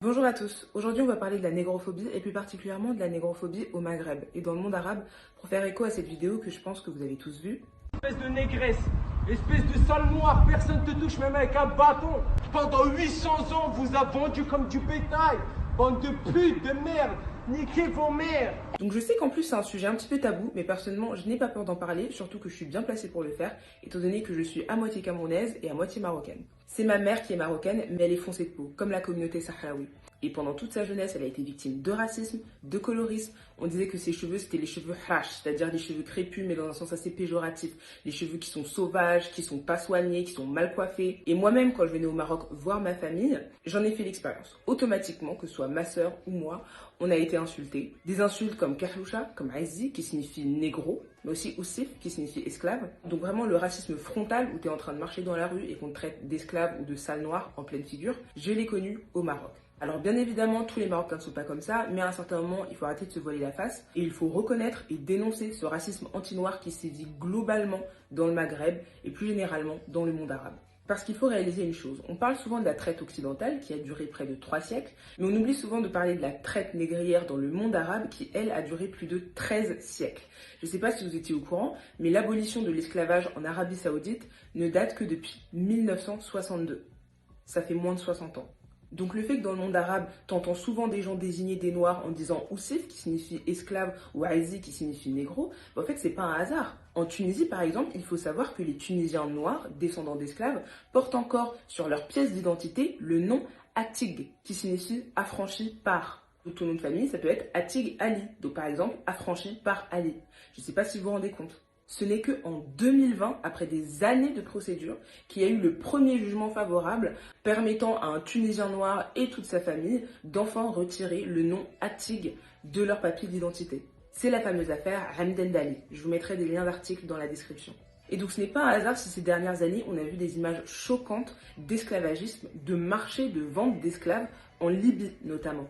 Bonjour à tous, aujourd'hui on va parler de la négrophobie et plus particulièrement de la négrophobie au Maghreb et dans le monde arabe pour faire écho à cette vidéo que je pense que vous avez tous vue. Espèce de négresse, espèce de sale noir, personne te touche même avec un bâton. Pendant 800 ans, vous a vendu comme du bétail. Bande de putes, de merde, niquez vos mères. Donc je sais qu'en plus c'est un sujet un petit peu tabou, mais personnellement je n'ai pas peur d'en parler, surtout que je suis bien placée pour le faire, étant donné que je suis à moitié camerounaise et à moitié marocaine. C'est ma mère qui est marocaine, mais elle est foncée de peau, comme la communauté sahraoui. Et pendant toute sa jeunesse, elle a été victime de racisme, de colorisme. On disait que ses cheveux, c'était les cheveux hash, c'est-à-dire des cheveux crépus, mais dans un sens assez péjoratif. Les cheveux qui sont sauvages, qui sont pas soignés, qui sont mal coiffés. Et moi-même, quand je venais au Maroc voir ma famille, j'en ai fait l'expérience. Automatiquement, que ce soit ma sœur ou moi, on a été insultés. Des insultes comme Kahloucha, comme Aizzi, qui signifie négro, mais aussi Oussif, qui signifie esclave. Donc vraiment le racisme frontal, où tu es en train de marcher dans la rue et qu'on te traite d'esclave ou de sale noir en pleine figure, je l'ai connu au Maroc. Alors bien évidemment, tous les Marocains ne sont pas comme ça, mais à un certain moment, il faut arrêter de se voiler la face et il faut reconnaître et dénoncer ce racisme anti-noir qui sévit globalement dans le Maghreb et plus généralement dans le monde arabe. Parce qu'il faut réaliser une chose, on parle souvent de la traite occidentale qui a duré près de 3 siècles, mais on oublie souvent de parler de la traite négrière dans le monde arabe qui, elle, a duré plus de 13 siècles. Je ne sais pas si vous étiez au courant, mais l'abolition de l'esclavage en Arabie Saoudite ne date que depuis 1962. Ça fait moins de 60 ans. Donc le fait que dans le monde arabe, t'entends souvent des gens désigner des noirs en disant Oussif, qui signifie esclave, ou Aïzi, qui signifie négro, en fait c'est pas un hasard. En Tunisie par exemple, il faut savoir que les Tunisiens noirs, descendants d'esclaves, portent encore sur leur pièce d'identité le nom Atig, qui signifie affranchi par. Donc ton nom de famille, ça peut être Atig Ali, donc par exemple affranchi par Ali. Je ne sais pas si vous vous rendez compte. Ce n'est qu'en 2020, après des années de procédure, qu'il y a eu le premier jugement favorable permettant à un Tunisien noir et toute sa famille d'enfin retirer le nom Atig de leur papier d'identité. C'est la fameuse affaire Hamden Dali. Je vous mettrai des liens d'articles dans la description. Et donc ce n'est pas un hasard si ces dernières années, on a vu des images choquantes d'esclavagisme, de marché de vente d'esclaves en Libye notamment.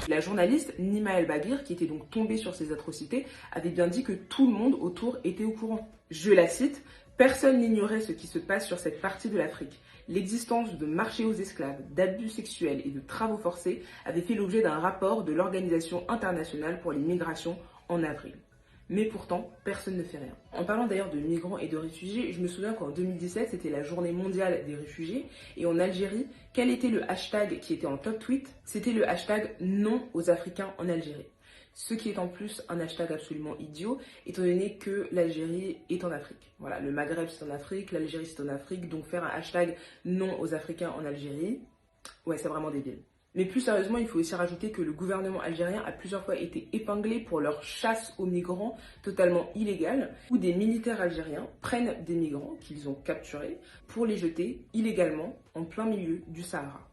La journaliste Nima El Baguir, qui était donc tombée sur ces atrocités, avait bien dit que tout le monde autour était au courant. Je la cite, « Personne n'ignorait ce qui se passe sur cette partie de l'Afrique. L'existence de marchés aux esclaves, d'abus sexuels et de travaux forcés avait fait l'objet d'un rapport de l'Organisation internationale pour les migrations en avril. » Mais pourtant, personne ne fait rien. En parlant d'ailleurs de migrants et de réfugiés, je me souviens qu'en 2017, c'était la journée mondiale des réfugiés. Et en Algérie, quel était le hashtag qui était en top tweet? C'était le hashtag non aux Africains en Algérie. Ce qui est en plus un hashtag absolument idiot, étant donné que l'Algérie est en Afrique. Voilà, le Maghreb c'est en Afrique, l'Algérie c'est en Afrique, donc faire un hashtag non aux Africains en Algérie, ouais, c'est vraiment débile. Mais plus sérieusement, il faut aussi rajouter que le gouvernement algérien a plusieurs fois été épinglé pour leur chasse aux migrants totalement illégale, où des militaires algériens prennent des migrants qu'ils ont capturés pour les jeter illégalement en plein milieu du Sahara.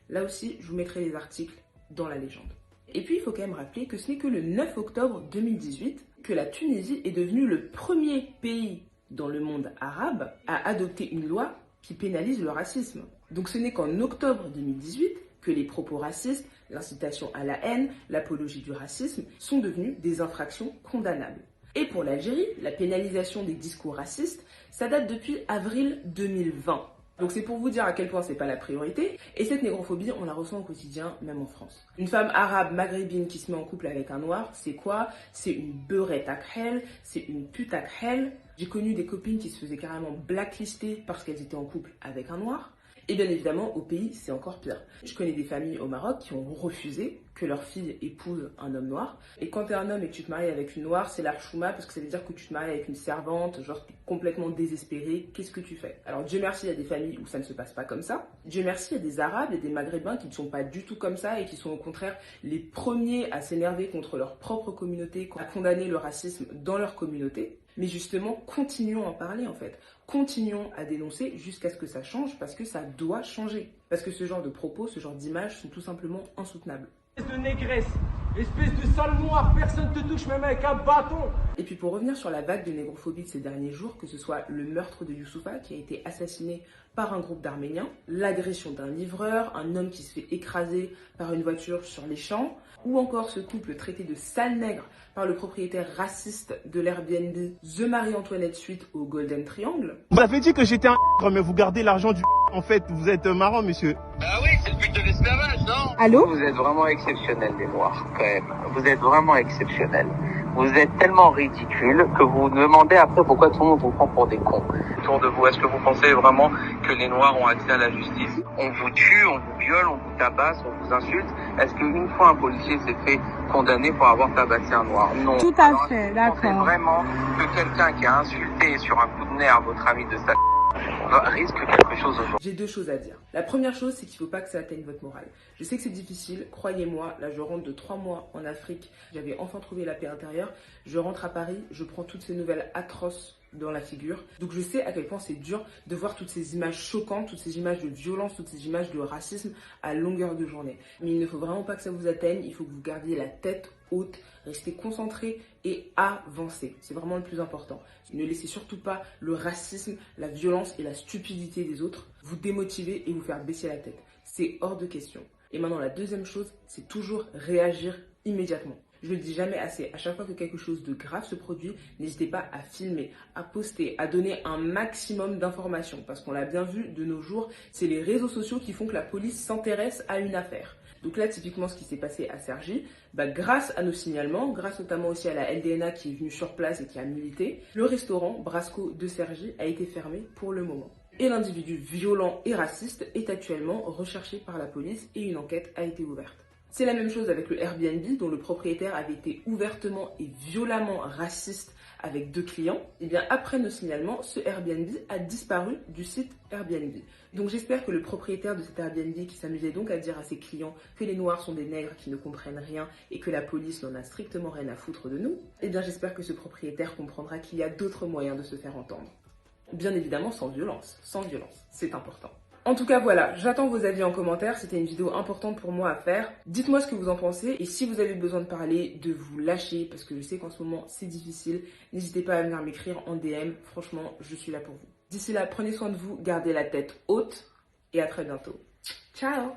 Là aussi, je vous mettrai les articles dans la légende. Et puis, il faut quand même rappeler que ce n'est que le 9 octobre 2018 que la Tunisie est devenue le premier pays dans le monde arabe à adopter une loi qui pénalise le racisme. Donc ce n'est qu'en octobre 2018 que les propos racistes, l'incitation à la haine, l'apologie du racisme sont devenus des infractions condamnables. Et pour l'Algérie, la pénalisation des discours racistes, ça date depuis avril 2020. Donc c'est pour vous dire à quel point c'est pas la priorité. Et cette négrophobie, on la ressent au quotidien, même en France. Une femme arabe maghrébine qui se met en couple avec un noir, c'est quoi? C'est une beurette à khel, c'est une pute à khel. J'ai connu des copines qui se faisaient carrément blacklister parce qu'elles étaient en couple avec un noir. Et bien évidemment, au pays, c'est encore pire. Je connais des familles au Maroc qui ont refusé que leur fille épouse un homme noir. Et quand t'es un homme et que tu te maries avec une noire, c'est l'archouma parce que ça veut dire que tu te maries avec une servante, genre t'es complètement désespéré, qu'est-ce que tu fais? Alors Dieu merci, il y a des familles où ça ne se passe pas comme ça. Dieu merci, il y a des Arabes et des Maghrébins qui ne sont pas du tout comme ça et qui sont au contraire les premiers à s'énerver contre leur propre communauté, à condamner le racisme dans leur communauté. Mais justement, continuons à en parler en fait. Continuons à dénoncer jusqu'à ce que ça change parce que ça doit changer. Parce que ce genre de propos, ce genre d'images sont tout simplement insoutenables. Espèce de négresse, Espèce de sale noir, personne te touche même avec un bâton. Et puis pour revenir sur la vague de négrophobie de ces derniers jours, que ce soit le meurtre de Youssoufa qui a été assassiné par un groupe d'Arméniens, l'agression d'un livreur, un homme qui se fait écraser par une voiture sur les champs, ou encore ce couple traité de sale nègre par le propriétaire raciste de l'Airbnb The Marie-Antoinette suite au Golden Triangle. Vous avez dit que j'étais un mais vous gardez l'argent du en fait, vous êtes marrant, monsieur. Bah oui, c'est le but de l'esclavage, non? Allô? Vous êtes vraiment exceptionnels, les Noirs, quand même. Vous êtes vraiment exceptionnels. Vous êtes tellement ridicules que vous vous demandez après pourquoi tout le monde vous prend pour des cons. Autour de vous, est-ce que vous pensez vraiment que les Noirs ont accès à la justice? On vous tue, on vous viole, on vous tabasse, on vous insulte. Est-ce qu'une fois un policier s'est fait condamner pour avoir tabassé un Noir? Non. Tout à fait, d'accord. Vous pensez vraiment que quelqu'un qui a insulté sur un coup de nerf votre ami de sa risque quelque chose aujourd'hui? J'ai deux choses à dire. La première chose, c'est qu'il ne faut pas que ça atteigne votre morale. Je sais que c'est difficile, croyez-moi, là je rentre de 3 mois en Afrique, j'avais enfin trouvé la paix intérieure, je rentre à Paris, je prends toutes ces nouvelles atroces dans la figure. Donc je sais à quel point c'est dur de voir toutes ces images choquantes, toutes ces images de violence, toutes ces images de racisme à longueur de journée. Mais il ne faut vraiment pas que ça vous atteigne, il faut que vous gardiez la tête haute, restez concentrés et avancez. C'est vraiment le plus important. Ne laissez surtout pas le racisme, la violence et la stupidité des autres vous démotiver et vous faire baisser la tête. C'est hors de question. Et maintenant la deuxième chose, c'est toujours réagir immédiatement. Je ne le dis jamais assez, à chaque fois que quelque chose de grave se produit, n'hésitez pas à filmer, à poster, à donner un maximum d'informations. Parce qu'on l'a bien vu de nos jours, c'est les réseaux sociaux qui font que la police s'intéresse à une affaire. Donc là, typiquement, ce qui s'est passé à Cergy, grâce à nos signalements, grâce notamment aussi à la LDNA qui est venue sur place et qui a milité, le restaurant Brasco de Cergy a été fermé pour le moment. Et l'individu violent et raciste est actuellement recherché par la police et une enquête a été ouverte. C'est la même chose avec le Airbnb dont le propriétaire avait été ouvertement et violemment raciste avec 2 clients. Et bien après nos signalements, ce Airbnb a disparu du site Airbnb. Donc j'espère que le propriétaire de cet Airbnb qui s'amusait donc à dire à ses clients que les Noirs sont des nègres qui ne comprennent rien et que la police n'en a strictement rien à foutre de nous, et bien j'espère que ce propriétaire comprendra qu'il y a d'autres moyens de se faire entendre. Bien évidemment sans violence, c'est important. En tout cas, voilà, j'attends vos avis en commentaire. C'était une vidéo importante pour moi à faire. Dites-moi ce que vous en pensez. Et si vous avez besoin de parler, de vous lâcher, parce que je sais qu'en ce moment, c'est difficile, n'hésitez pas à venir m'écrire en DM. Franchement, je suis là pour vous. D'ici là, prenez soin de vous, gardez la tête haute et à très bientôt. Ciao!